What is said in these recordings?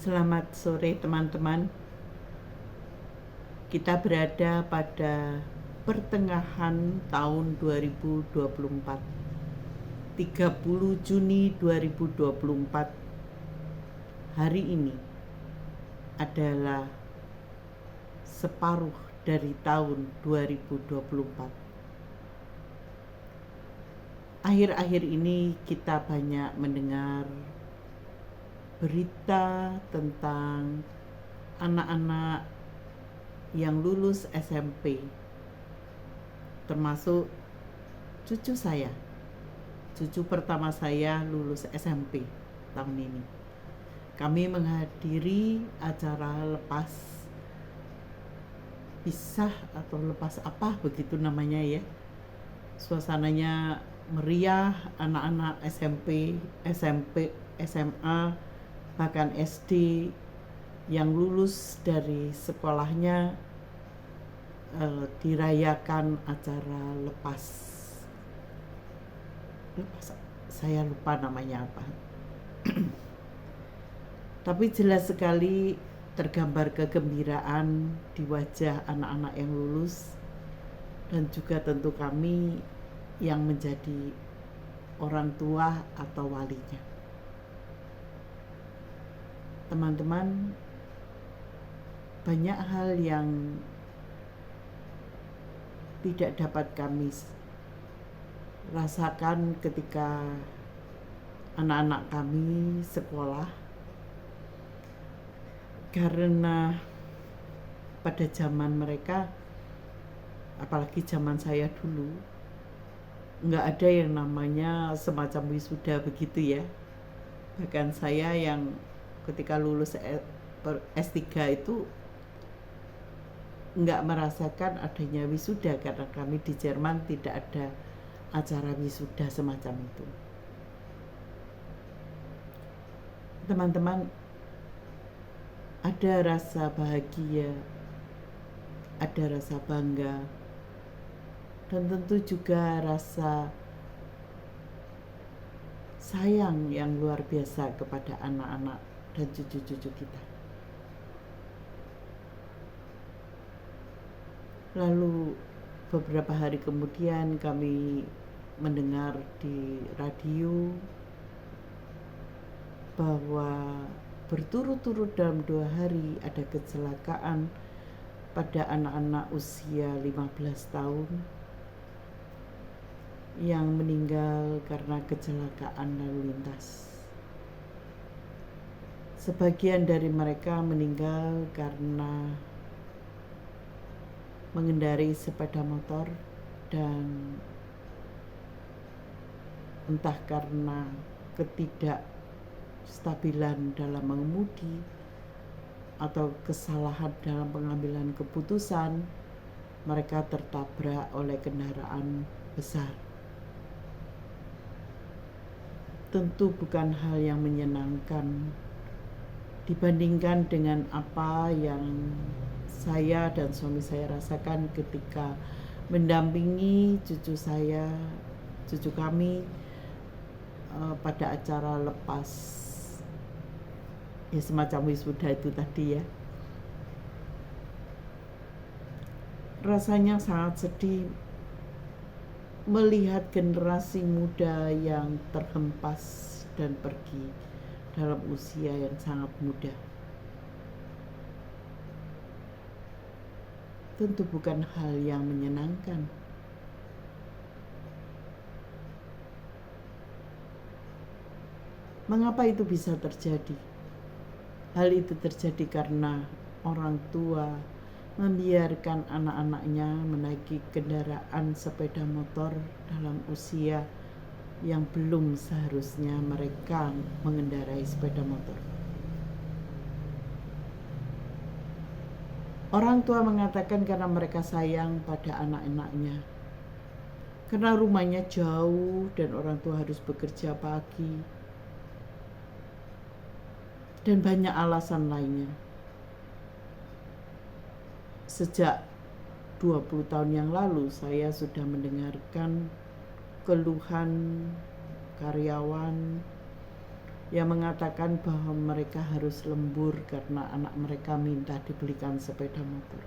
Selamat sore teman-teman. Kita berada pada pertengahan tahun 2024. 30 Juni 2024. Hari ini adalah separuh dari tahun 2024. Akhir-akhir ini kita banyak mendengar berita tentang anak-anak yang lulus SMP, termasuk cucu saya. Cucu pertama saya lulus SMP tahun ini. Kami menghadiri acara lepas pisah atau lepas apa begitu namanya ya. Suasananya meriah, anak-anak SMP, SMA, bahkan SD yang lulus dari sekolahnya dirayakan acara lepas. Saya lupa namanya apa. Tapi jelas sekali tergambar kegembiraan di wajah anak-anak yang lulus, dan juga tentu kami yang menjadi orang tua atau walinya. Teman-teman, banyak hal yang tidak dapat kami rasakan ketika anak-anak kami sekolah, karena pada zaman mereka, apalagi zaman saya dulu, nggak ada yang namanya semacam wisuda begitu ya. Bahkan saya yang ketika lulus S3 itu nggak merasakan adanya wisuda, karena kami di Jerman tidak ada acara wisuda semacam itu. Teman-teman, ada rasa bahagia, ada rasa bangga, dan tentu juga rasa sayang yang luar biasa kepada anak-anak dan cucu-cucu kita. Lalu beberapa hari kemudian kami mendengar di radio bahwa berturut-turut dalam 2 hari ada kecelakaan pada anak-anak usia 15 tahun yang meninggal karena kecelakaan lalu lintas. Sebagian dari mereka meninggal karena mengendarai sepeda motor, dan entah karena ketidakstabilan dalam mengemudi atau kesalahan dalam pengambilan keputusan, mereka tertabrak oleh kendaraan besar. Tentu bukan hal yang menyenangkan dibandingkan dengan apa yang saya dan suami saya rasakan ketika mendampingi cucu kami pada acara lepas ya, semacam wisuda itu tadi ya. Rasanya sangat sedih melihat generasi muda yang terhempas dan pergi dalam usia yang sangat muda. Tentu bukan hal yang menyenangkan. Mengapa itu bisa terjadi? Hal itu terjadi karena orang tua membiarkan anak-anaknya menaiki kendaraan sepeda motor dalam usia yang belum seharusnya mereka mengendarai sepeda motor. Orang tua mengatakan karena mereka sayang pada anak-anaknya, karena rumahnya jauh dan orang tua harus bekerja pagi, dan banyak alasan lainnya. Sejak 20 tahun yang lalu saya sudah mendengarkan keluhan karyawan yang mengatakan bahwa mereka harus lembur karena anak mereka minta dibelikan sepeda motor.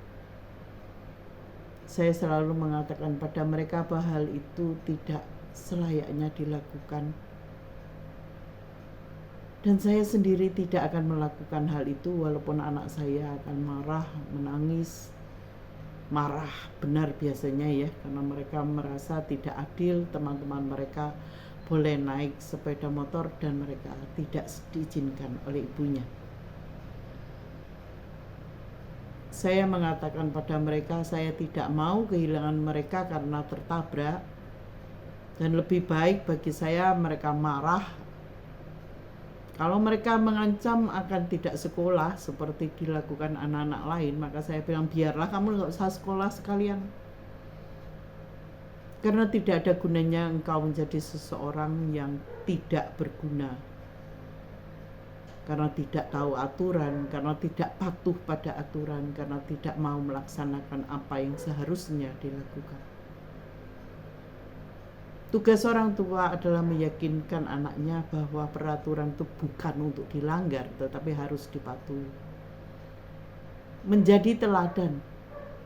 Saya selalu mengatakan pada mereka bahwa hal itu tidak selayaknya dilakukan. Dan saya sendiri tidak akan melakukan hal itu walaupun anak saya akan marah, menangis. Marah benar biasanya ya, karena mereka merasa tidak adil teman-teman mereka boleh naik sepeda motor dan mereka tidak diizinkan oleh ibunya. Saya mengatakan pada mereka saya tidak mau kehilangan mereka karena tertabrak, dan lebih baik bagi saya mereka marah. Kalau mereka mengancam akan tidak sekolah seperti dilakukan anak-anak lain, maka saya bilang biarlah kamu nggak usah sekolah sekalian. Karena tidak ada gunanya engkau menjadi seseorang yang tidak berguna. Karena tidak tahu aturan, karena tidak patuh pada aturan, karena tidak mau melaksanakan apa yang seharusnya dilakukan. Tugas orang tua adalah meyakinkan anaknya bahwa peraturan itu bukan untuk dilanggar, tetapi harus dipatuhi. Menjadi teladan,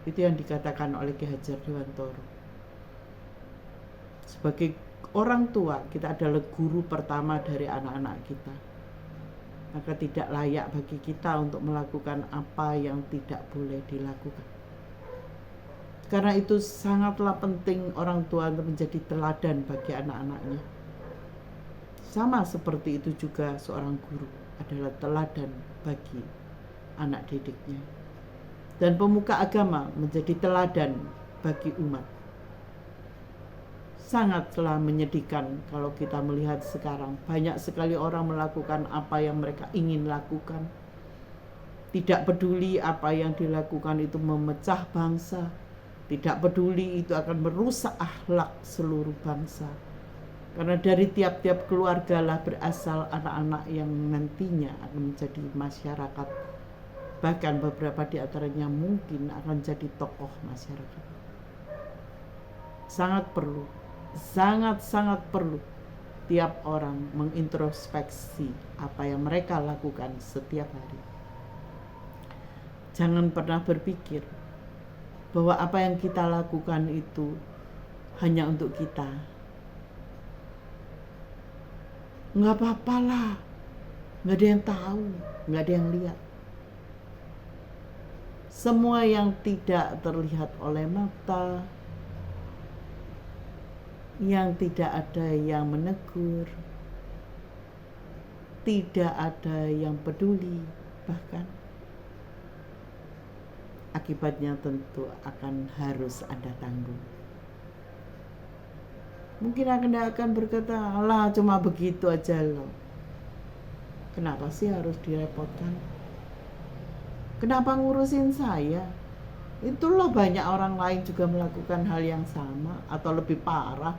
itu yang dikatakan oleh Ki Hajar Dewantoro. Sebagai orang tua, kita adalah guru pertama dari anak-anak kita. Maka tidak layak bagi kita untuk melakukan apa yang tidak boleh dilakukan. Karena itu sangatlah penting orang tua untuk menjadi teladan bagi anak-anaknya. Sama seperti itu juga seorang guru adalah teladan bagi anak didiknya. Dan pemuka agama menjadi teladan bagi umat. Sangatlah menyedihkan kalau kita melihat sekarang banyak sekali orang melakukan apa yang mereka ingin lakukan. Tidak peduli apa yang dilakukan itu memecah bangsa. Tidak peduli itu akan merusak akhlak seluruh bangsa. Karena dari tiap-tiap keluarga lah berasal anak-anak yang nantinya akan menjadi masyarakat. Bahkan beberapa di antaranya mungkin akan jadi tokoh masyarakat. Sangat perlu tiap orang mengintrospeksi apa yang mereka lakukan setiap hari. Jangan pernah berpikir bahwa apa yang kita lakukan itu hanya untuk kita. Nggak apa-apa lah, nggak ada yang tahu, nggak ada yang lihat. Semua yang tidak terlihat oleh mata, yang tidak ada yang menegur, tidak ada yang peduli, bahkan akibatnya tentu akan harus Anda tanggung. Mungkin Anda akan berkata, alah cuma begitu aja loh. Kenapa sih harus direpotkan? Kenapa ngurusin saya? Itulah banyak orang lain juga melakukan hal yang sama atau lebih parah.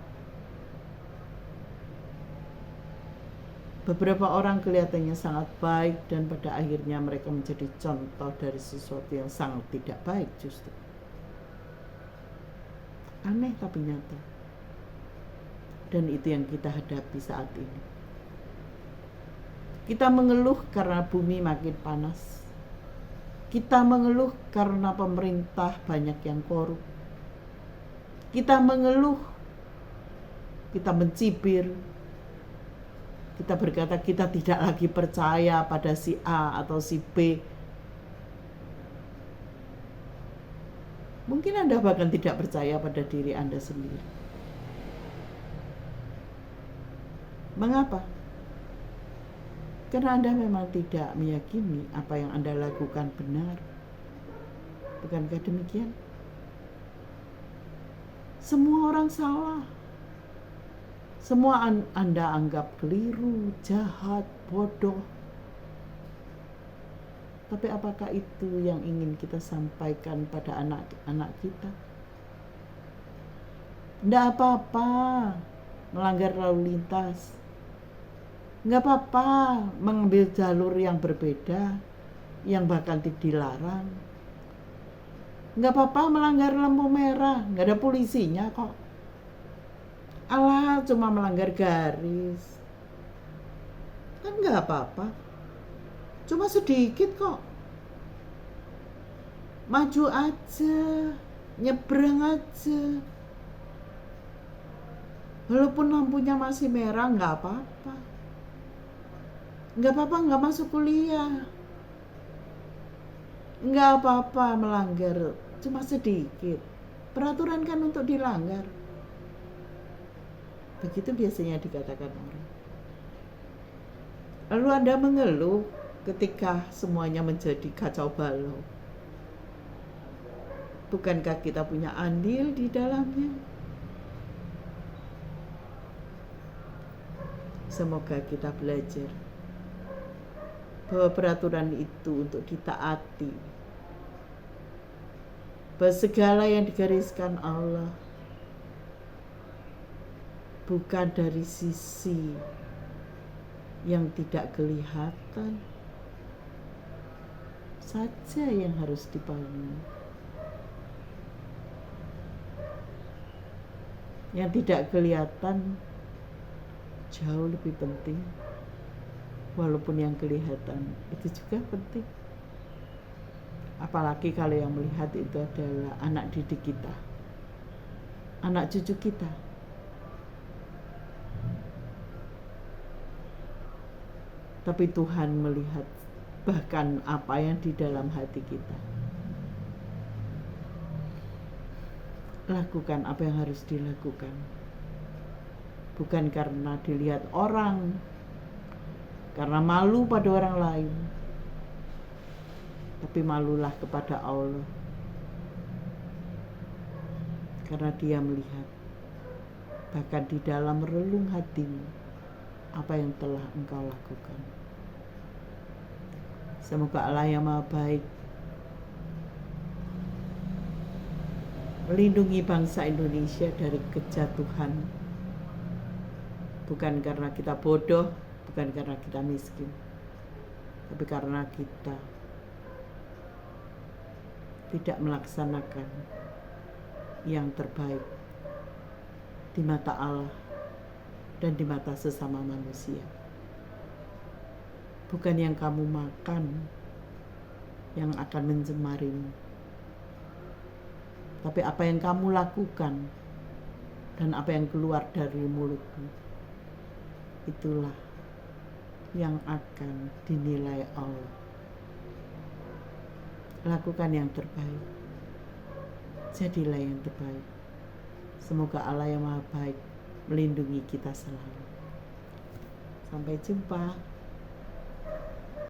Beberapa orang kelihatannya sangat baik dan pada akhirnya mereka menjadi contoh dari sesuatu yang sangat tidak baik justru. Aneh tapi nyata. Dan itu yang kita hadapi saat ini. Kita mengeluh karena bumi makin panas. Kita mengeluh karena pemerintah banyak yang korup. Kita mengeluh, kita mencibir. Kita berkata kita tidak lagi percaya pada si A atau si B. Mungkin Anda bahkan tidak percaya pada diri Anda sendiri. Mengapa? Karena Anda memang tidak meyakini apa yang Anda lakukan benar. Bukankah demikian? Semua orang salah. Semua Anda anggap keliru, jahat, bodoh. Tapi apakah itu yang ingin kita sampaikan pada anak-anak kita? Tidak apa-apa melanggar lalu lintas. Nggak apa-apa mengambil jalur yang berbeda, yang bahkan dilarang. Nggak apa-apa melanggar lampu merah, nggak ada polisinya kok. Alah cuma melanggar garis. Kan nggak apa-apa, cuma sedikit kok. Maju aja, nyebrang aja. Walaupun lampunya masih merah, nggak apa-apa. Nggak apa-apa nggak masuk kuliah. Nggak apa-apa melanggar, cuma sedikit. Peraturan kan untuk dilanggar. Begitu biasanya dikatakan orang. Lalu Anda mengeluh ketika semuanya menjadi kacau balau. Bukankah kita punya andil di dalamnya? Semoga kita belajar bahwa peraturan itu untuk ditaati, bahwa segala yang digariskan Allah bukan dari sisi yang tidak kelihatan saja yang harus dibangun. Yang tidak kelihatan jauh lebih penting, walaupun yang kelihatan itu juga penting. Apalagi kalau yang melihat itu adalah anak didik kita, anak cucu kita. Tapi Tuhan melihat bahkan apa yang di dalam hati kita. Lakukan apa yang harus dilakukan. Bukan karena dilihat orang, karena malu pada orang lain, tapi malulah kepada Allah, karena Dia melihat bahkan di dalam relung hatimu apa yang telah engkau lakukan. Semoga Allah yang Maha Baik melindungi bangsa Indonesia dari kejatuhan, bukan karena kita bodoh, bukan karena kita miskin, tapi karena kita tidak melaksanakan yang terbaik di mata Allah dan di mata sesama manusia. Bukan yang kamu makan yang akan mencemarimu, tapi apa yang kamu lakukan dan apa yang keluar dari mulutmu, itulah yang akan dinilai Allah. Lakukan yang terbaik, jadilah yang terbaik. Semoga Allah yang Maha Baik melindungi kita selalu. Sampai jumpa.